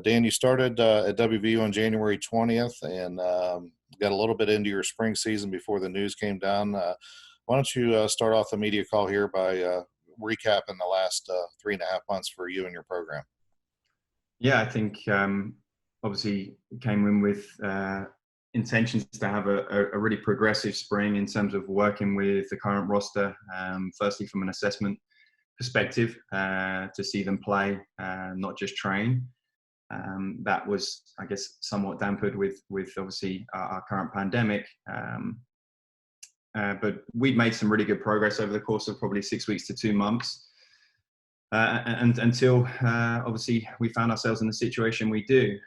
Dan, you started at WVU on January 20th and got a little bit into your spring season before the news came down. Why don't you start off the media call here by recapping the last 3.5 months for you and your program? Yeah, I think obviously came in with intentions to have a really progressive spring in terms of working with the current roster, firstly from an assessment perspective, to see them play, not just train. That was, I guess, somewhat dampened with obviously our current pandemic. But we've made some really good progress over the course of probably 6 weeks to 2 months. And until obviously we found ourselves in the situation we do.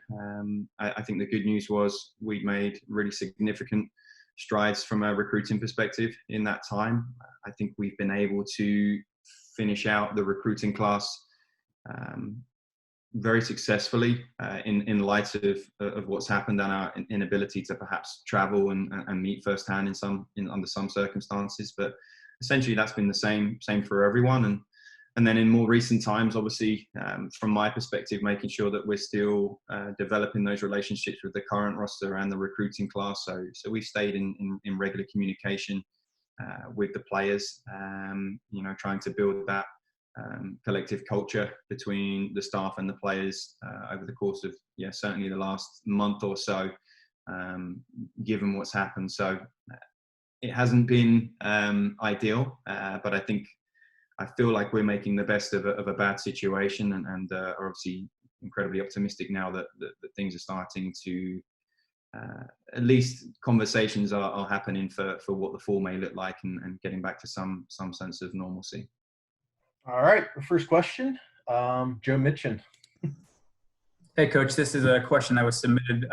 I think the good news was we made really significant strides from a recruiting perspective in that time. I think we've been able to finish out the recruiting class very successfully in light of what's happened and our inability to perhaps travel and meet firsthand under some circumstances. But essentially that's been the same for everyone. And then in more recent times, obviously, from my perspective, making sure that we're still developing those relationships with the current roster and the recruiting class. So we've stayed in regular communication with the players, trying to build that collective culture between the staff and the players over the course of, certainly the last month or so, given what's happened. So it hasn't been ideal, but I feel like we're making the best of a bad situation and are obviously incredibly optimistic now that things are starting to, at least conversations are happening for what the fall may look like and getting back to some sense of normalcy. All right, first question, Joe Mitchin. Hey, Coach, this is a question that was submitted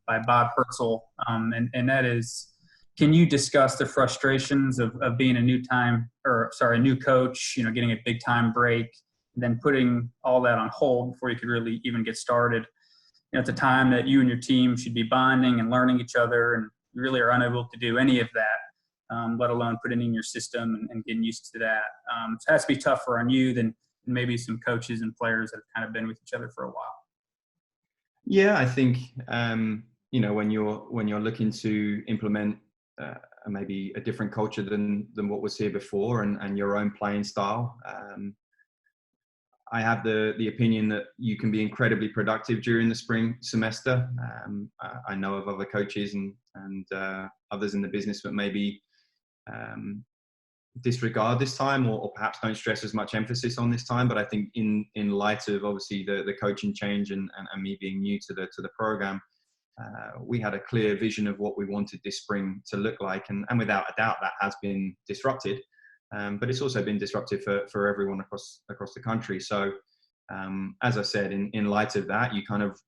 by Bob Herzl, and that is, can you discuss the frustrations of being a new coach, getting a big time break, and then putting all that on hold before you could really even get started? It's a time that you and your team should be bonding and learning each other, and you really are unable to do any of that, let alone put it in your system and getting used to that. So it has to be tougher on you than maybe some coaches and players that have kind of been with each other for a while. Yeah, I think, when you're looking to implement maybe a different culture than what was here before and your own playing style. I have the opinion that you can be incredibly productive during the spring semester. I know of other coaches and others in the business that maybe disregard this time or perhaps don't stress as much emphasis on this time. But I think in light of obviously the coaching change and me being new to the program, we had a clear vision of what we wanted this spring to look like. And without a doubt, that has been disrupted. But it's also been disruptive for everyone across the country. So as I said, in light of that, you kind of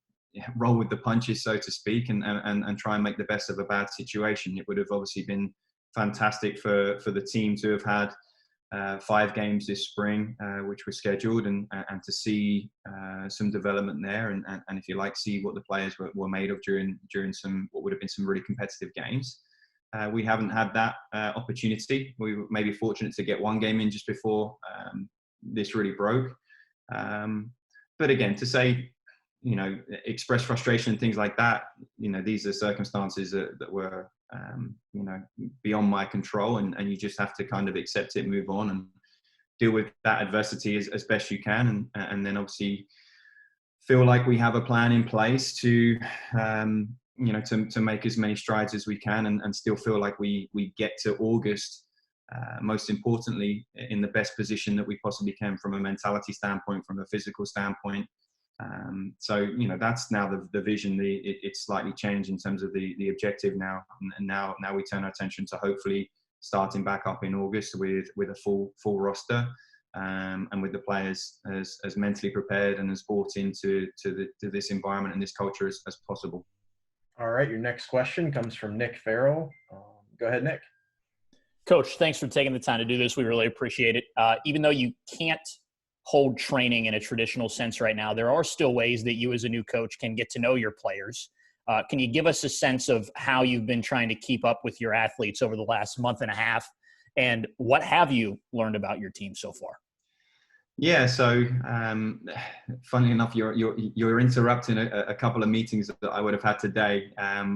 roll with the punches, so to speak, and try and make the best of a bad situation. It would have obviously been fantastic for the team to have had 5 games this spring, which were scheduled, and to see some development there, and if you like, see what the players were made of during some what would have been some really competitive games. We haven't had that opportunity. We were maybe fortunate to get 1 game in just before this really broke. But again, to say, express frustration and things like that, these are circumstances that were beyond my control, and you just have to kind of accept it, move on, and deal with that adversity as best you can, and then obviously feel like we have a plan in place to make as many strides as we can, and still feel like we get to August, most importantly, in the best position that we possibly can from a mentality standpoint, from a physical standpoint. So that's now the vision. It's slightly changed in terms of the objective now, and now we turn our attention to hopefully starting back up in August with a full roster, and with the players as mentally prepared and as bought into this environment and this culture as possible. All right, your next question comes from Nick Farrell. Go ahead, Nick. Coach, thanks for taking the time to do this. We really appreciate it. Even though you can't hold training in a traditional sense right now, there are still ways that you as a new coach can get to know your players. Can you give us a sense of how you've been trying to keep up with your athletes over the last month and a half, and what have you learned about your team so far? Yeah, so funnily enough, you're interrupting a couple of meetings that I would have had today.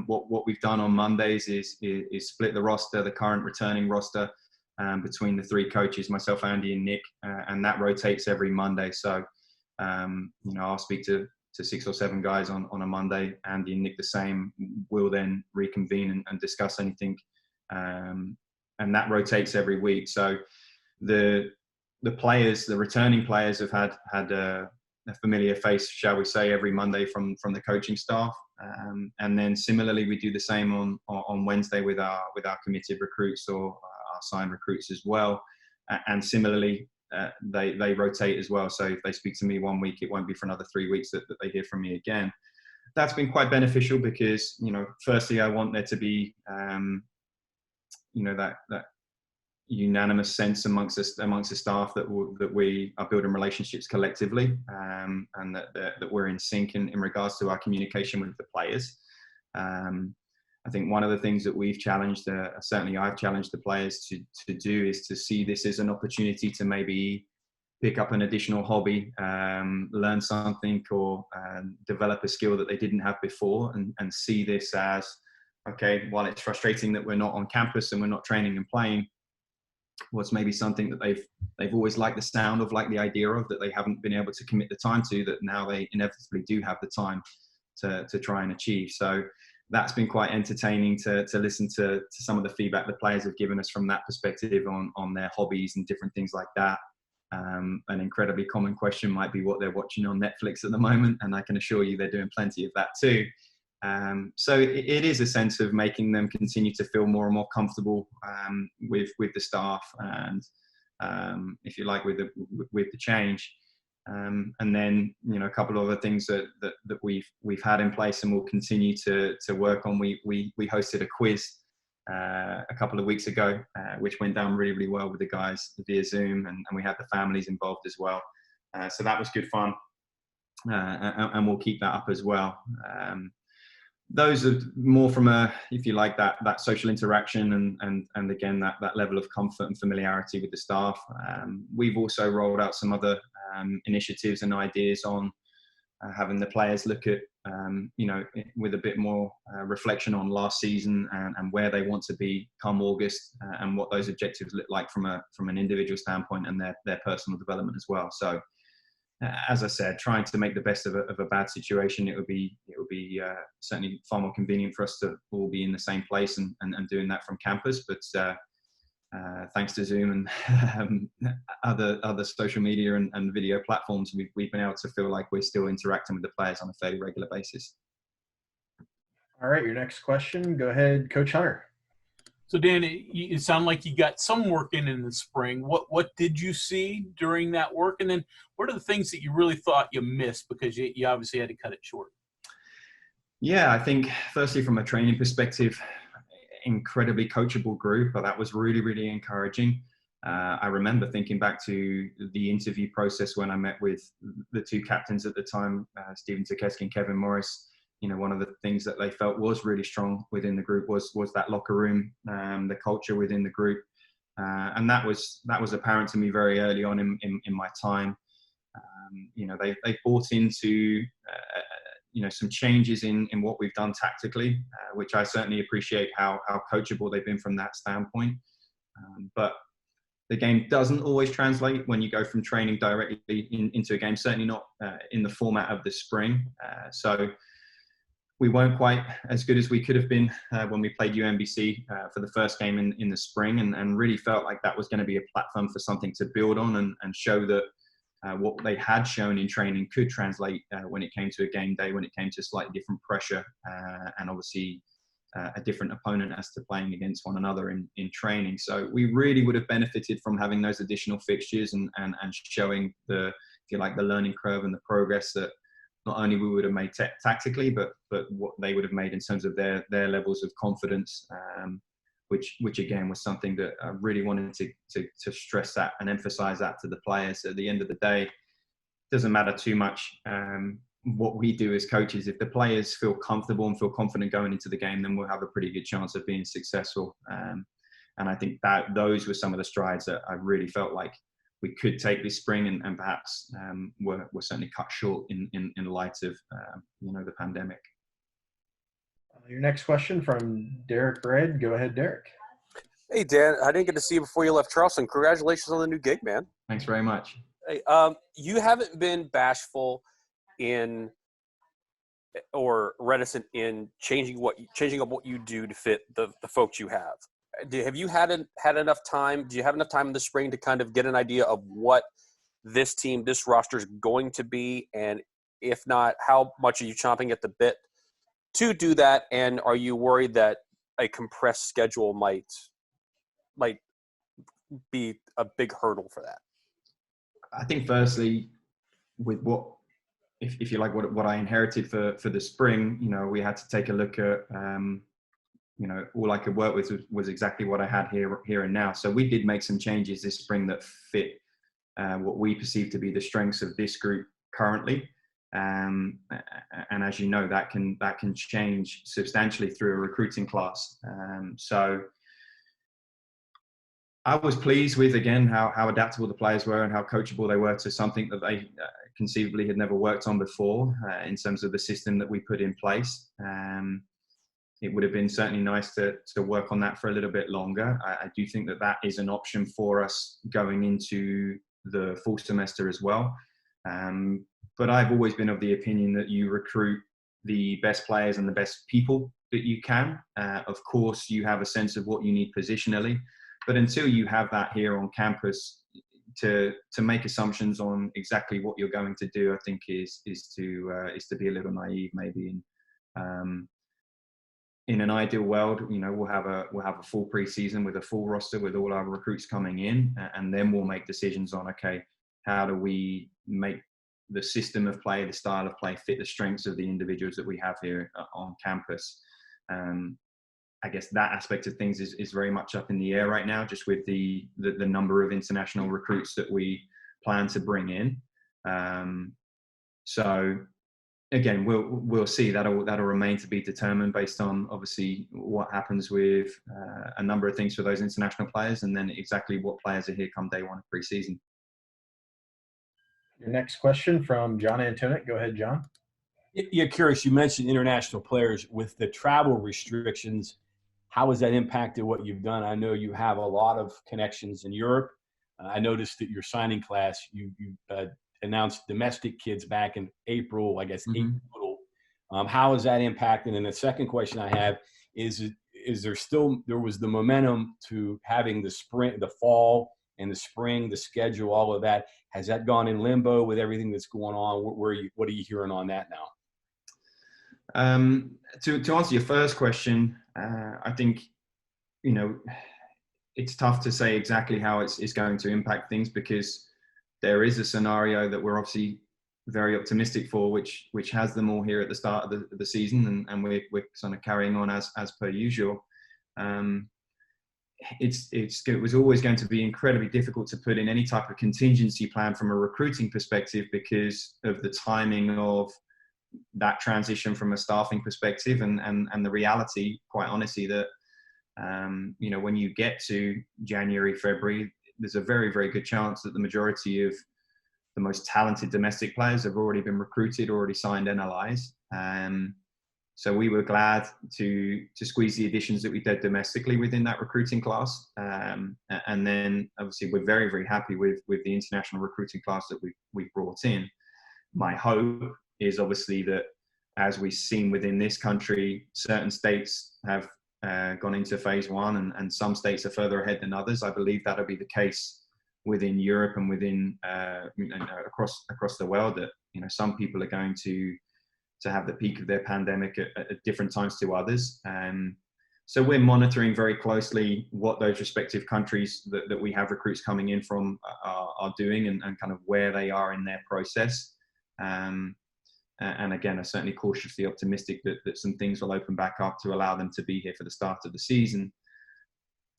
What we've done on Mondays is split the roster, the current returning roster, between the three coaches, myself, Andy, and Nick, and that rotates every Monday. So I'll speak to 6 or 7 guys on a Monday. Andy and Nick the same. We'll then reconvene and discuss anything, and that rotates every week. So the players, the returning players, have had a familiar face, shall we say, every Monday from the coaching staff, and then similarly we do the same on Wednesday with our committed recruits or our signed recruits as well, and similarly they rotate as well. So if they speak to me one week, it won't be for another 3 weeks that they hear from me again. That's been quite beneficial because firstly I want there to be that unanimous sense amongst the staff that we are building relationships collectively, and that we're in sync in regards to our communication with the players. I think one of the things that we've challenged, certainly I've challenged the players to do, is to see this as an opportunity to maybe pick up an additional hobby, learn something, or develop a skill that they didn't have before, and see this as, okay, while it's frustrating that we're not on campus and we're not training and playing, what's maybe something that they've always liked the sound of, like the idea of, that they haven't been able to commit the time to, that now they inevitably do have the time to try and achieve. So that's been quite entertaining to listen to some of the feedback the players have given us from that perspective on their hobbies and different things like that. An incredibly common question might be what they're watching on Netflix at the moment, and I can assure you they're doing plenty of that too. So it is a sense of making them continue to feel more and more comfortable with the staff, and if you like, with the change. And then a couple of other things that we've had in place and will continue to work on. We hosted a quiz a couple of weeks ago, which went down really, really well with the guys via Zoom, and we had the families involved as well. So that was good fun, and we'll keep that up as well. Those are more from if you like, that social interaction and again that level of comfort and familiarity with the staff. We've also rolled out some other initiatives and ideas on having the players look at with a bit more reflection on last season and where they want to be come August, and what those objectives look like from an individual standpoint, and their personal development as well. So as I said, trying to make the best of a bad situation. It would be certainly far more convenient for us to all be in the same place and doing that from campus. But thanks to Zoom and other social media and video platforms, we've been able to feel like we're still interacting with the players on a fairly regular basis. All right, your next question. Go ahead, Coach Hunter. So Dan, it sounded like you got some work in the spring. What did you see during that work? And then what are the things that you really thought you missed because you obviously had to cut it short? Yeah, I think firstly from a training perspective, incredibly coachable group, but that was really, really encouraging. I remember thinking back to the interview process when I met with the two captains at the time, Stephen Zukeski and Kevin Morris. One of the things that they felt was really strong within the group was that locker room, the culture within the group, and that was apparent to me very early on in my time. They bought into some changes in what we've done tactically, which I certainly appreciate how coachable they've been from that standpoint. But the game doesn't always translate when you go from training directly into a game. Certainly not in the format of the spring. So we weren't quite as good as we could have been when we played UMBC for the first game in the spring, and really felt like that was going to be a platform for something to build on and show that what they had shown in training could translate when it came to a game day, when it came to slightly different pressure and obviously a different opponent as to playing against one another in training. So we really would have benefited from having those additional fixtures and showing the learning curve and the progress that not only we would have made tactically, but what they would have made in terms of their levels of confidence, which again was something that I really wanted to stress that and emphasize that to the players. At the end of the day, it doesn't matter too much what we do as coaches. If the players feel comfortable and feel confident going into the game, then we'll have a pretty good chance of being successful. And I think that those were some of the strides that I really felt like we could take this spring, and perhaps were certainly cut short in light of the pandemic. Your next question from Derek Red. Go ahead, Derek. Hey, Dan, I didn't get to see you before you left Charleston. Congratulations on the new gig, man. Thanks very much. Hey, you haven't been bashful in or reticent in changing up what you do to fit the folks you have. Have you had enough time? Do you have enough time in the spring to kind of get an idea of what this team, this roster is going to be? And if not, how much are you chomping at the bit to do that? And are you worried that a compressed schedule might be a big hurdle for that? I think firstly, with if you like, what I inherited for the spring, we had to take a look at, all I could work with was exactly what I had here and now. So we did make some changes this spring that fit what we perceive to be the strengths of this group currently. And as you know, that can change substantially through a recruiting class. So I was pleased with, again, how adaptable the players were and how coachable they were to something that they conceivably had never worked on before in terms of the system that we put in place. It would have been certainly nice to work on that for a little bit longer. I do think that is an option for us going into the fall semester as well. But I've always been of the opinion that you recruit the best players and the best people that you can. Of course, you have a sense of what you need positionally, but until you have that here on campus, to make assumptions on exactly what you're going to do, I think is to be a little naive maybe. In an ideal world, we'll have a full preseason with a full roster with all our recruits coming in, and then we'll make decisions on, okay, how do we make the system of play, the style of play fit the strengths of the individuals that we have here on campus. I guess that aspect of things is very much up in the air right now, just with the number of international recruits that we plan to bring in. So again, we'll see. That'll remain to be determined based on obviously what happens with a number of things for those international players, and then exactly what players are here come day one of preseason. Your next question from John Antonik. Go ahead, John. Yeah, curious. You mentioned international players with the travel restrictions. How has that impacted what you've done? I know you have a lot of connections in Europe. I noticed that your signing class, you announced domestic kids back in April, I guess, 8 total. How has that impacted? And the second question I have is there was the momentum to having the spring, the fall and the spring, the schedule, all of that. Has that gone in limbo with everything that's going on? What are you hearing on that now? To answer your first question, I think, it's tough to say exactly how it's going to impact things, because there is a scenario that we're obviously very optimistic for, which has them all here at the start of the season, and we're sort of carrying on as per usual. It was always going to be incredibly difficult to put in any type of contingency plan from a recruiting perspective because of the timing of that transition from a staffing perspective, and the reality, quite honestly, that when you get to January, February, there's a very, very good chance that the majority of the most talented domestic players have already been recruited, already signed NLIs. So we were glad to squeeze the additions that we did domestically within that recruiting class. And then obviously we're very, very happy with the international recruiting class that we've brought in. My hope is obviously that, as we've seen within this country, certain states have gone into phase one, and some states are further ahead than others. I believe that'll be the case within Europe and within across the world, that some people are going to have the peak of their pandemic at different times to others. So we're monitoring very closely what those respective countries that we have recruits coming in from are doing, and kind of where they are in their process. And again, I'm certainly cautiously optimistic that some things will open back up to allow them to be here for the start of the season.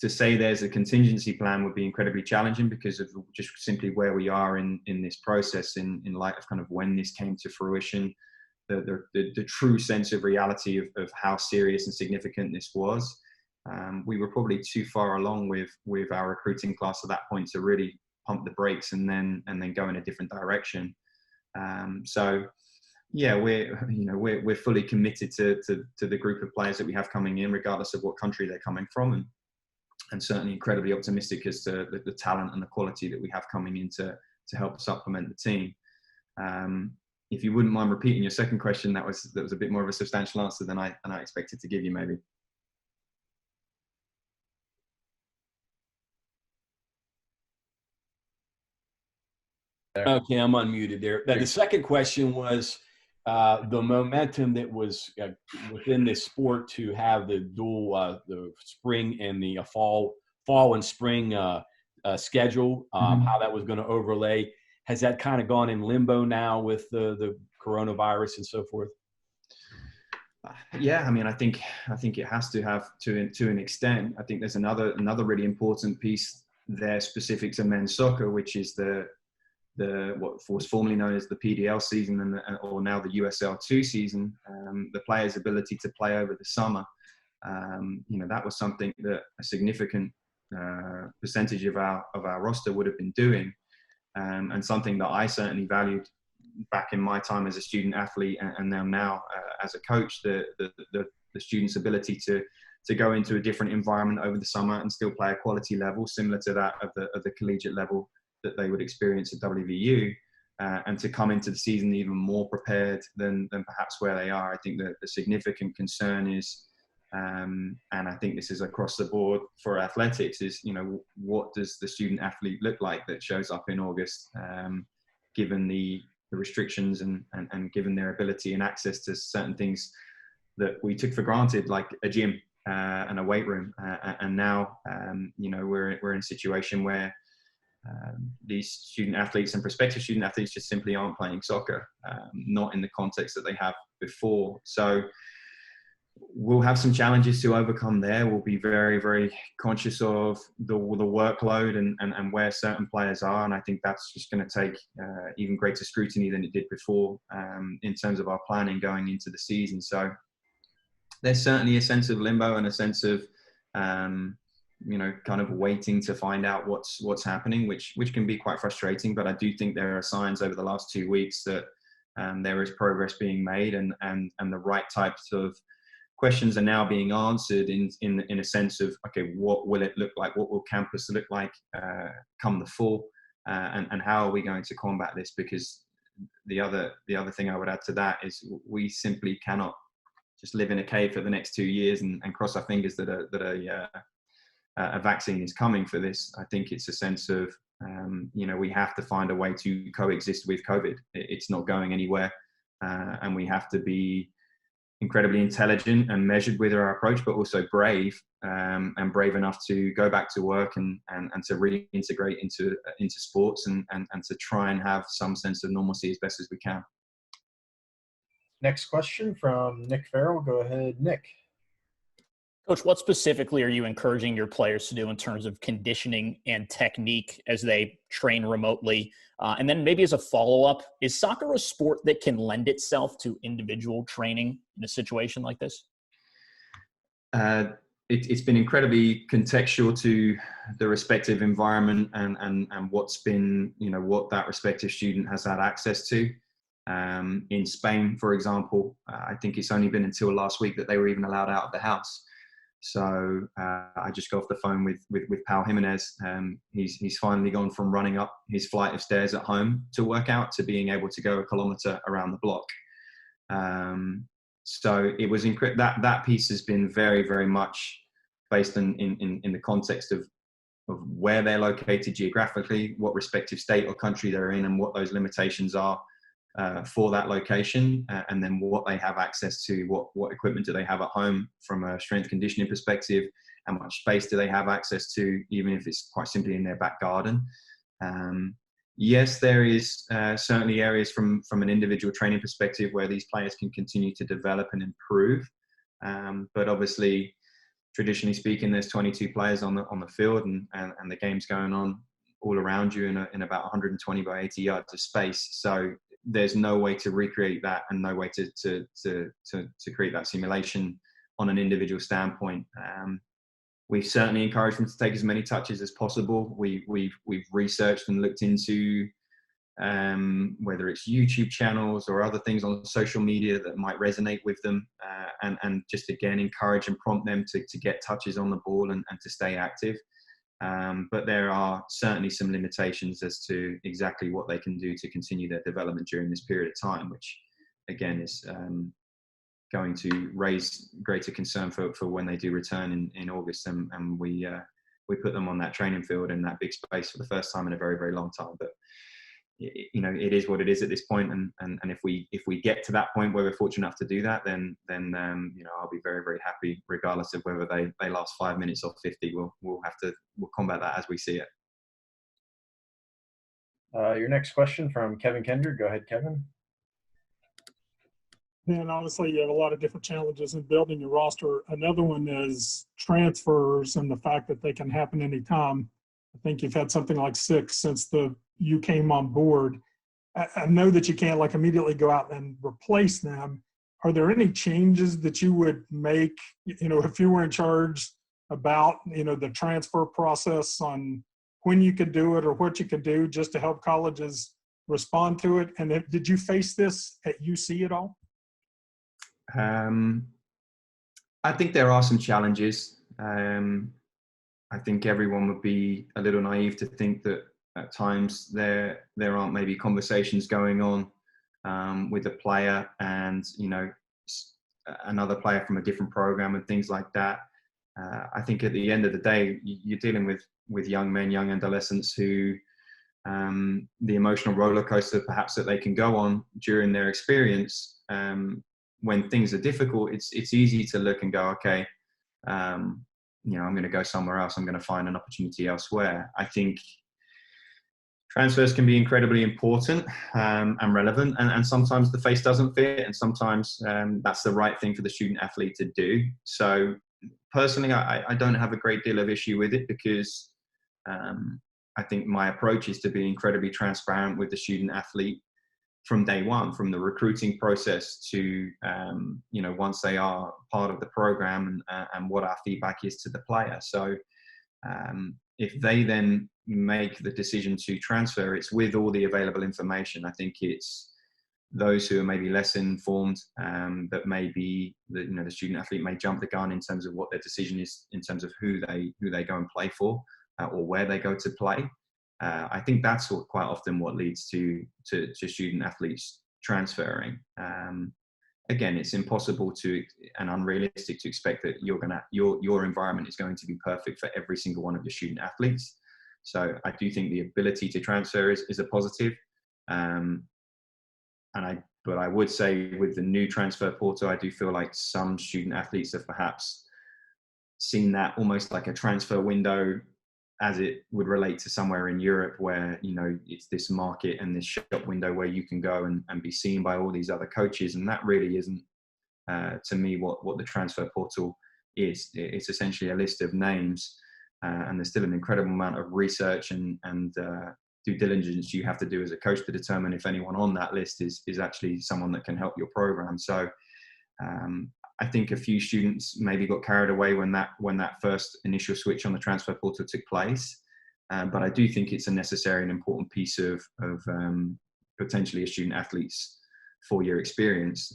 To say there's a contingency plan would be incredibly challenging because of just simply where we are in this process, in light of kind of when this came to fruition, the true sense of reality of how serious and significant this was. We were probably too far along with our recruiting class at that point to really pump the brakes and then go in a different direction. So yeah, we're fully committed to the group of players that we have coming in, regardless of what country they're coming from, and certainly incredibly optimistic as to the talent and the quality that we have coming in to help supplement the team. If you wouldn't mind repeating your second question, that was a bit more of a substantial answer than I expected to give you, maybe. Okay, I'm unmuted there. The second question was the momentum that was within this sport to have the dual, the spring and the fall and spring schedule, how that was going to overlay. Has that kind of gone in limbo now with the coronavirus and so forth? Yeah, I mean, I think it has to have to an extent. I think there's another really important piece there specific to men's soccer, which is the what was formerly known as the PDL season or now the USL2 season. The players' ability to play over the summer. That was something that a significant percentage of our roster would have been doing, and something that I certainly valued back in my time as a student athlete, and now as a coach, the students' ability to go into a different environment over the summer and still play a quality level similar to that of the collegiate level that they would experience at WVU, and to come into the season even more prepared than perhaps where they are. I think that the significant concern is, and I think this is across the board for athletics, is what does the student athlete look like that shows up in August, given the restrictions and given their ability and access to certain things that we took for granted, like a gym and a weight room, and now we're in a situation where these student athletes and prospective student athletes just simply aren't playing soccer, not in the context that they have before. So we'll have some challenges to overcome there. We'll be very, very conscious of the workload and where certain players are. And I think that's just going to take even greater scrutiny than it did before in terms of our planning going into the season. So there's certainly a sense of limbo and a sense of, kind of waiting to find out what's happening, which can be quite frustrating. But I do think there are signs over the last 2 weeks that there is progress being made, and the right types of questions are now being answered in a sense of, okay, what will it look like? What will campus look like come the fall? And how are we going to combat this? Because the other thing I would add to that is we simply cannot just live in a cave for the next 2 years and cross our fingers that a vaccine is coming for this. I think it's a sense of, we have to find a way to coexist with COVID. It's not going anywhere. And we have to be incredibly intelligent and measured with our approach, but also brave, and brave enough to go back to work and to reintegrate into sports and to try and have some sense of normalcy as best as we can. Next question from Nick Farrell. Go ahead, Nick. Coach, what specifically are you encouraging your players to do in terms of conditioning and technique as they train remotely? And then maybe as a follow-up, is soccer a sport that can lend itself to individual training in a situation like this? It's been incredibly contextual to the respective environment and what's been, what that respective student has had access to. In Spain, for example, I think it's only been until last week that they were even allowed out of the house. So I just got off the phone with Pau Jimenez. He's finally gone from running up his flight of stairs at home to work out to being able to go a kilometer around the block. So it was that piece has been very, very much based in the context of where they're located geographically, what respective state or country they're in, and what those limitations are for that location, and then what they have access to, what equipment do they have at home from a strength conditioning perspective, how much space do they have access to, even if it's quite simply in their back garden. Yes, there is certainly areas from an individual training perspective where these players can continue to develop and improve, but obviously, traditionally speaking, there's 22 players on the field, and the game's going on all around you in about 120 by 80 yards of space. So there's no way to recreate that, and no way to create that simulation on an individual standpoint. We've certainly encouraged them to take as many touches as possible. We've researched and looked into whether it's YouTube channels or other things on social media that might resonate with them, and just again encourage and prompt them to get touches on the ball and to stay active. But there are certainly some limitations as to exactly what they can do to continue their development during this period of time, which again is going to raise greater concern for when they do return in August, and we put them on that training field in that big space for the first time in a very, very long time. But you know, it is what it is at this point, and if we get to that point where we're fortunate enough to do that, then you know, I'll be very, very happy, regardless of whether they last 5 minutes or 50. We'll combat that as we see it. Your next question from Kevin Kendrick. Go ahead, Kevin. And honestly, you have a lot of different challenges in building your roster. Another one is transfers and the fact that they can happen anytime. I think you've had something like 6 since you came on board. I know that you can't like immediately go out and replace them. Are there any changes that you would make, you know, if you were in charge about, you know, the transfer process, on when you could do it or what you could do just to help colleges respond to it? And did you face this at UC at all? I think there are some challenges. I think everyone would be a little naive to think that at times there aren't maybe conversations going on with a player and, you know, another player from a different program and things like that. I think at the end of the day, you're dealing with young men, young adolescents who the emotional roller coaster perhaps that they can go on during their experience, when things are difficult, it's easy to look and go, okay, you know, I'm going to go somewhere else. I'm going to find an opportunity elsewhere. I think transfers can be incredibly important and relevant, and sometimes the face doesn't fit, and sometimes that's the right thing for the student athlete to do. So personally, I don't have a great deal of issue with it, because I think my approach is to be incredibly transparent with the student athlete from day one, from the recruiting process to, you know, once they are part of the program, and what our feedback is to the player. So if they then make the decision to transfer, it's with all the available information. I think it's those who are maybe less informed, that maybe the student athlete may jump the gun in terms of what their decision is in terms of who they go and play for, or where they go to play. I think that's quite often what leads to student athletes transferring. Again, it's impossible and unrealistic to expect that your environment is going to be perfect for every single one of your student athletes. So I do think the ability to transfer is a positive. But I would say with the new transfer portal, I do feel like some student athletes have perhaps seen that almost like a transfer window, as it would relate to somewhere in Europe, where, you know, it's this market and this shop window where you can go and be seen by all these other coaches. And that really isn't, to me, what the transfer portal is. It's essentially a list of names, and there's still an incredible amount of research and due diligence you have to do as a coach to determine if anyone on that list is actually someone that can help your program. So I think a few students maybe got carried away when that first initial switch on the transfer portal took place. But I do think it's a necessary and important piece of potentially a student athlete's 4-year experience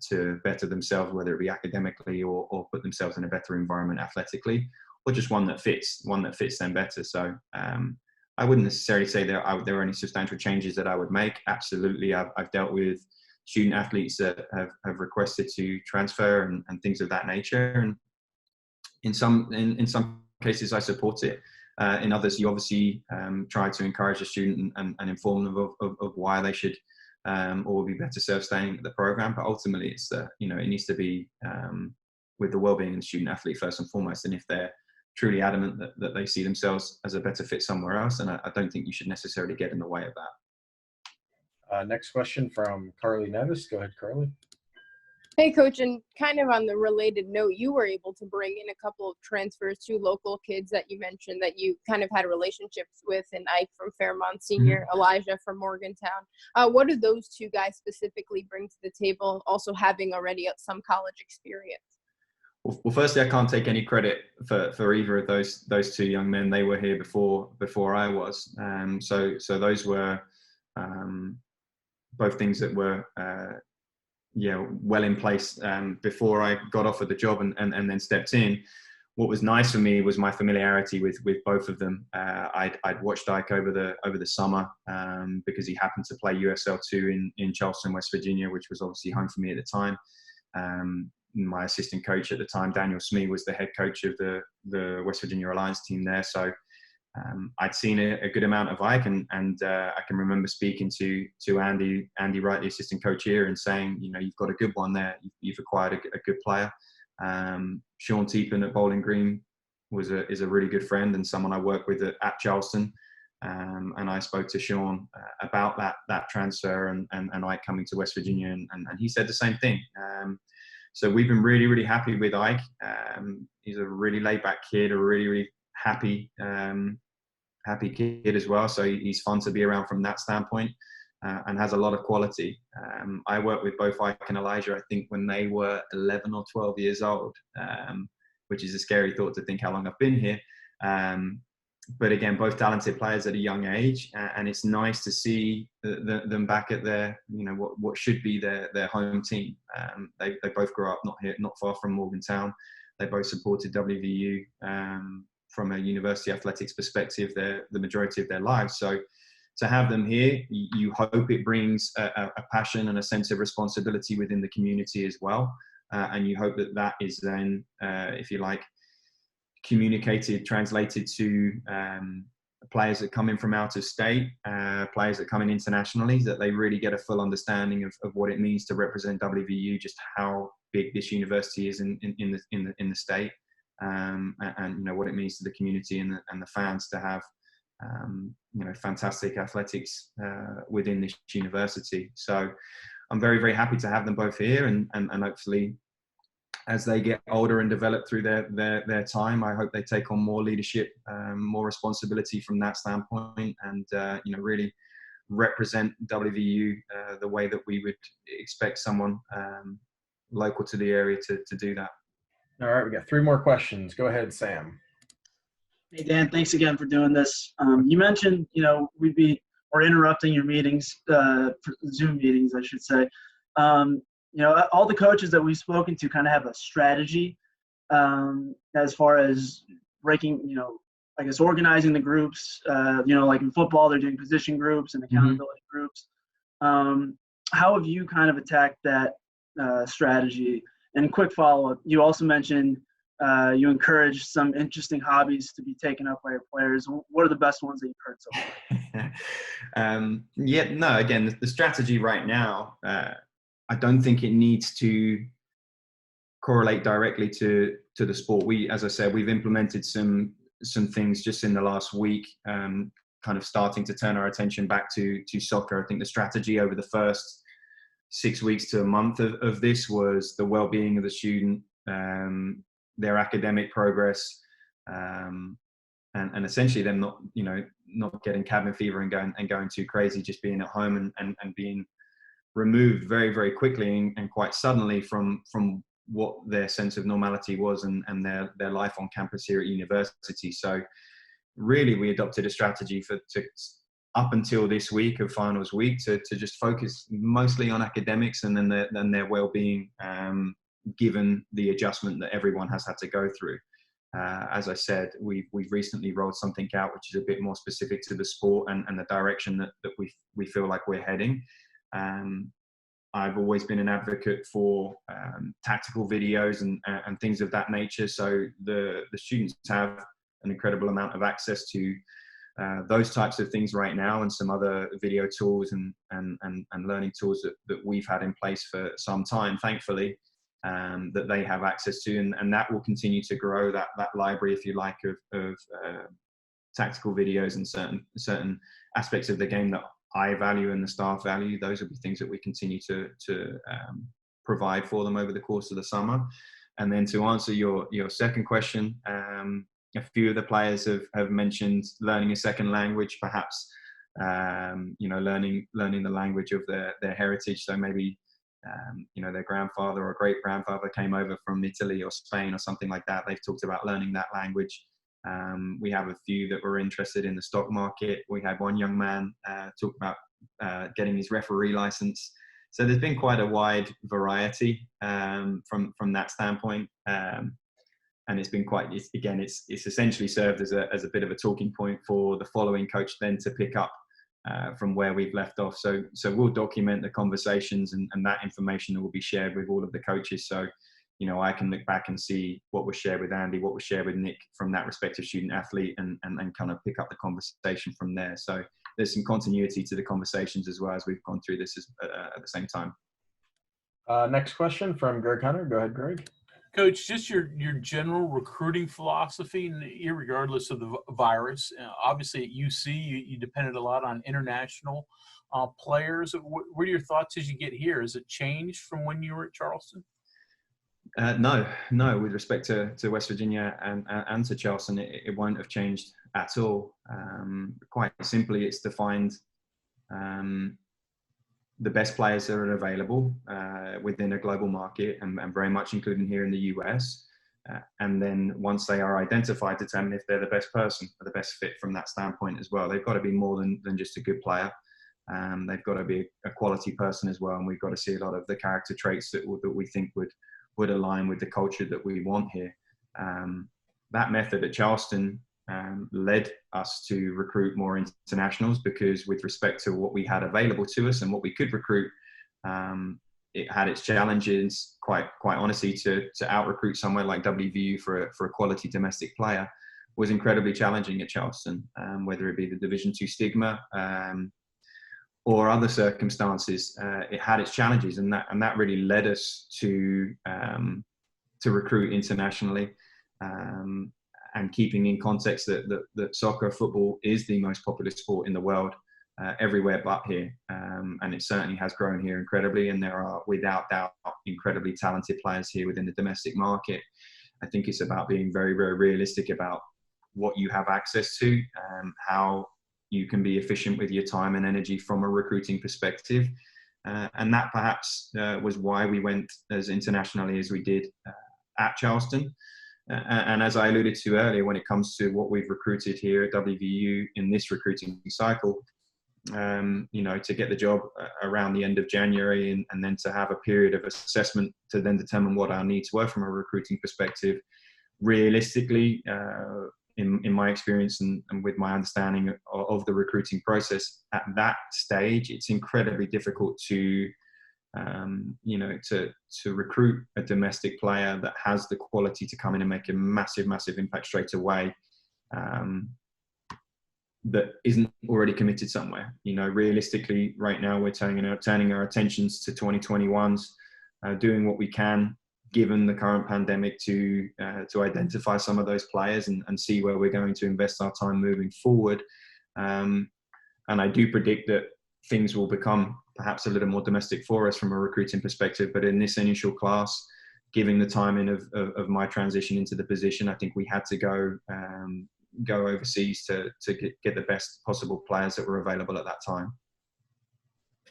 to better themselves, whether it be academically or put themselves in a better environment athletically, or just one that fits them better. So I wouldn't necessarily say there are any substantial changes that I would make. Absolutely, I've dealt with student athletes that have requested to transfer and things of that nature. And in some cases, I support it. In others, you obviously try to encourage a student and inform them of why they should or would be better served staying at the program. But ultimately, it's it needs to be with the well-being of the student athlete first and foremost. And if they're truly adamant that they see themselves as a better fit somewhere else, and I don't think you should necessarily get in the way of that. Next question from Carly Nevis. Go ahead, Carly. Hey, Coach, and kind of on the related note, you were able to bring in a couple of transfers to local kids that you mentioned that you kind of had relationships with, and Ike from Fairmont Senior, Elijah from Morgantown. What do those two guys specifically bring to the table, also having already some college experience? Well, firstly, I can't take any credit for either of those two young men. They were here before I was. So those were both things that were well in place before I got offered the job and then stepped in. What was nice for me was my familiarity with both of them. I'd watched Ike over the summer because he happened to play USL2 in Charleston, West Virginia, which was obviously home for me at the time. My assistant coach at the time, Daniel Smee, was the head coach of the West Virginia Alliance team there. So I'd seen a good amount of Ike, and I can remember speaking to Andy Wright, the assistant coach here, and saying, you've got a good one there. You've acquired a good player. Sean Teepen at Bowling Green is a really good friend and someone I work with at Charleston. And I spoke to Sean about that transfer and Ike coming to West Virginia, and he said the same thing. So we've been really, really happy with Ike. He's a really laid-back kid, a really, really happy kid as well. So he's fun to be around from that standpoint, and has a lot of quality. I worked with both Ike and Elijah, I think, when they were 11 or 12 years old, which is a scary thought to think how long I've been here. But again, both talented players at a young age, and it's nice to see them back at their, what should be their home team. They both grew up not far from Morgantown. They both supported WVU from a university athletics perspective the majority of their lives. So to have them here, you hope it brings a passion and a sense of responsibility within the community as well. And you hope that is then, if you like, translated to players that come in from out of state, players that come in internationally, that they really get a full understanding of what it means to represent WVU, just how big this university is in the state, and what it means to the community and the fans to have fantastic athletics within this university. So I'm very, very happy to have them both here, and hopefully, as they get older and develop through their time, I hope they take on more leadership, more responsibility from that standpoint, and really represent WVU the way that we would expect someone local to the area to do that. All right, we got 3 more questions. Go ahead, Sam. Hey, Dan, thanks again for doing this. You mentioned, we're interrupting your meetings, Zoom meetings, I should say. All the coaches that we've spoken to kind of have a strategy as far as breaking, organizing the groups. Like in football, they're doing position groups and accountability groups. How have you kind of attacked that strategy? And quick follow-up, you also mentioned you encourage some interesting hobbies to be taken up by your players. What are the best ones that you've heard so far? Again, the strategy right now, I don't think it needs to correlate directly to the sport. As I said, we've implemented some things just in the last week, kind of starting to turn our attention back to soccer. I think the strategy over the first 6 weeks to a month of this was the well-being of the student, their academic progress, and essentially them not getting cabin fever and going too crazy, just being at home and being removed very, very quickly and quite suddenly from what their sense of normality was and their life on campus here at university. So really we adopted a strategy to up until this week of finals week to just focus mostly on academics and then their well-being, given the adjustment that everyone has had to go through. As I said, we've recently rolled something out which is a bit more specific to the sport and the direction that we feel like we're heading. I've always been an advocate for tactical videos and things of that nature. So the students have an incredible amount of access to those types of things right now, and some other video tools and learning tools that we've had in place for some time, thankfully, that they have access to, and that will continue to grow that library, if you like, of tactical videos and certain aspects of the game that I value and the staff value. Those will be things that we continue to provide for them over the course of the summer. And then to answer your second question, a few of the players have mentioned learning a second language, perhaps learning the language of their heritage. So maybe their grandfather or great grandfather came over from Italy or Spain or something like that. They've talked about learning that language. We have a few that were interested in the stock market. We had one young man talk about getting his referee license. So there's been quite a wide variety from that standpoint. And it's been it's essentially served as a bit of a talking point for the following coach then to pick up from where we've left off. So we'll document the conversations, and that information will be shared with all of the coaches. So, I can look back and see what was shared with Andy, what was shared with Nick from that respective student athlete, and kind of pick up the conversation from there. So there's some continuity to the conversations as well as we've gone through this at the same time. Next question from Greg Hunter. Go ahead, Greg. Coach, just your general recruiting philosophy, irregardless of the virus. Obviously, at UC, you depended a lot on international players. What are your thoughts as you get here? Has it changed from when you were at Charleston? No. With respect to West Virginia and to Charleston, it won't have changed at all. Quite simply, it's to find the best players that are available within a global market, and very much including here in the US. And then once they are identified, determine if they're the best person or the best fit from that standpoint as well. They've got to be more than just a good player. They've got to be a quality person as well. And we've got to see a lot of the character traits that we think would align with the culture that we want here. That method at Charleston led us to recruit more internationals, because with respect to what we had available to us and what we could recruit, it had its challenges. Quite honestly, to out-recruit somewhere like WVU for a quality domestic player was incredibly challenging at Charleston, whether it be the Division II stigma or other circumstances. It had its challenges, and that really led us to recruit internationally. And keeping in context that soccer, football is the most popular sport in the world, everywhere but here. And it certainly has grown here incredibly. And there are, without doubt, incredibly talented players here within the domestic market. I think it's about being very, very realistic about what you have access to, how you can be efficient with your time and energy from a recruiting perspective. And that perhaps was why we went as internationally as we did at Charleston. And as I alluded to earlier, when it comes to what we've recruited here at WVU in this recruiting cycle, to get the job around the end of January and then to have a period of assessment to then determine what our needs were from a recruiting perspective, realistically, in my experience and with my understanding of the recruiting process at that stage, it's incredibly difficult to recruit a domestic player that has the quality to come in and make a massive, massive impact straight away, that isn't already committed somewhere. Realistically, right now we're turning our attentions to 2021s, doing what we can given the current pandemic to identify some of those players and see where we're going to invest our time moving forward. And I do predict that things will become perhaps a little more domestic for us from a recruiting perspective. But in this initial class, giving the timing of my transition into the position, I think we had to go overseas to get the best possible players that were available at that time.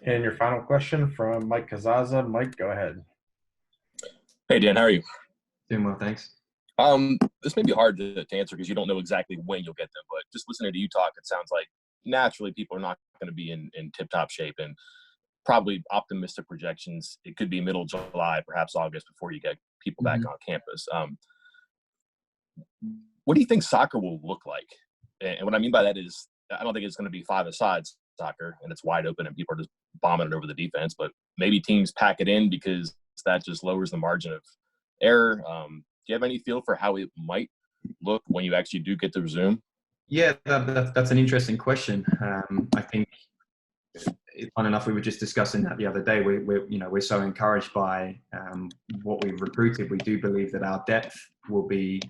And your final question from Mike Kazaza. Mike, go ahead. Hey, Dan, how are you? Doing well, thanks. This may be hard to answer because you don't know exactly when you'll get them, but just listening to you talk, it sounds like naturally people are not going to be in tip-top shape, and probably optimistic projections, it could be middle July, perhaps August, before you get people back on campus. What do you think soccer will look like? And what I mean by that is, I don't think it's going to be five-a-side soccer and it's wide open and people are just bombing it over the defense, but maybe teams pack it in because that just lowers the margin of error. Do you have any feel for how it might look when you actually do get to resume? Yeah, that's an interesting question. I think, fun enough, we were just discussing that the other day. We're so encouraged by what we've recruited. We do believe that our depth will be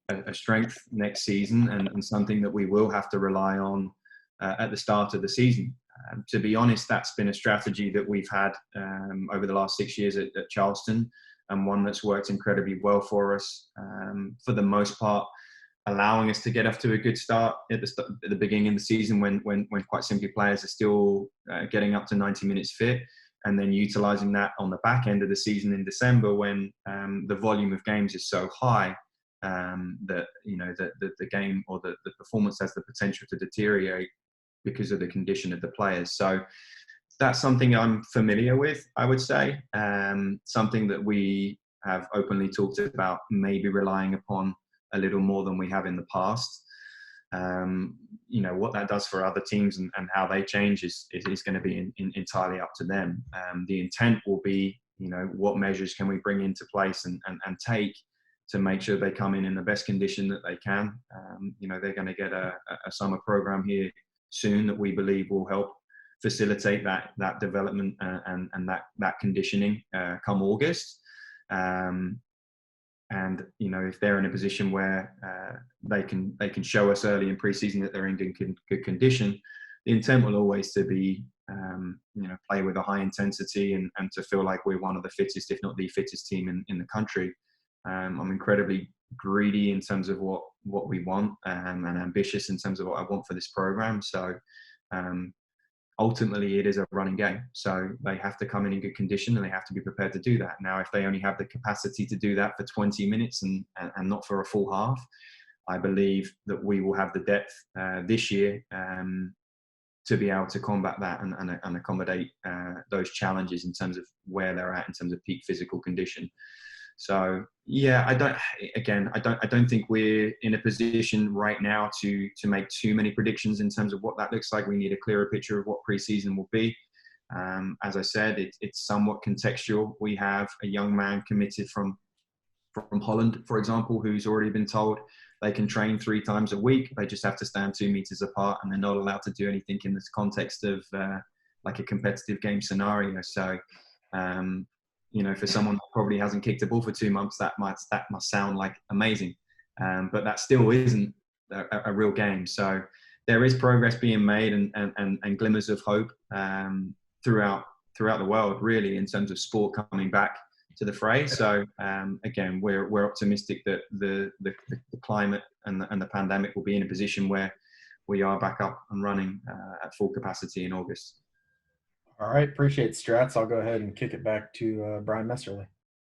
a strength next season and something that we will have to rely on at the start of the season. To be honest, that's been a strategy that we've had over the last 6 years at Charleston, and one that's worked incredibly well for us for the most part, allowing us to get off to a good start at the beginning of the season when quite simply players are still getting up to 90 minutes fit. and then utilizing that on the back end of the season in December when the volume of games is so high that the game or the performance has the potential to deteriorate because of the condition of the players. So that's something I'm familiar with, I would say. Something that we have openly talked about, maybe relying upon a little more than we have in the past. What that does for other teams and how they change is going to be entirely up to them. The intent will be, what measures can we bring into place and take to make sure they come in the best condition that they can. They're going to get a summer program here soon that we believe will help facilitate that development and that conditioning come August. And if they're in a position where they can show us early in preseason that they're in good condition, the intent will always to be play with a high intensity and to feel like we're one of the fittest, if not the fittest team in the country. I'm incredibly greedy in terms of what we want and ambitious in terms of what I want for this program. So ultimately it is a running game. So they have to come in good condition and they have to be prepared to do that. Now, if they only have the capacity to do that for 20 minutes and not for a full half, I believe that we will have the depth this year to be able to combat that and accommodate those challenges in terms of where they're at in terms of peak physical condition. So yeah, I don't think we're in a position right now to make too many predictions in terms of what that looks like. We need a clearer picture of what preseason will be. As I said, it's somewhat contextual. We have a young man committed from Holland, for example, who's already been told they can train 3 times a week. They just have to stand 2 meters apart, and they're not allowed to do anything in this context of like a competitive game scenario. So. For someone that probably hasn't kicked a ball for 2 months, that must sound like amazing, but that still isn't a real game. So there is progress being made and glimmers of hope throughout the world, really, in terms of sport coming back to the fray. So again, we're optimistic that the climate and the pandemic will be in a position where we are back up and running at full capacity in August. All right, appreciate it, Strats. I'll go ahead and kick it back to Brian Messerly.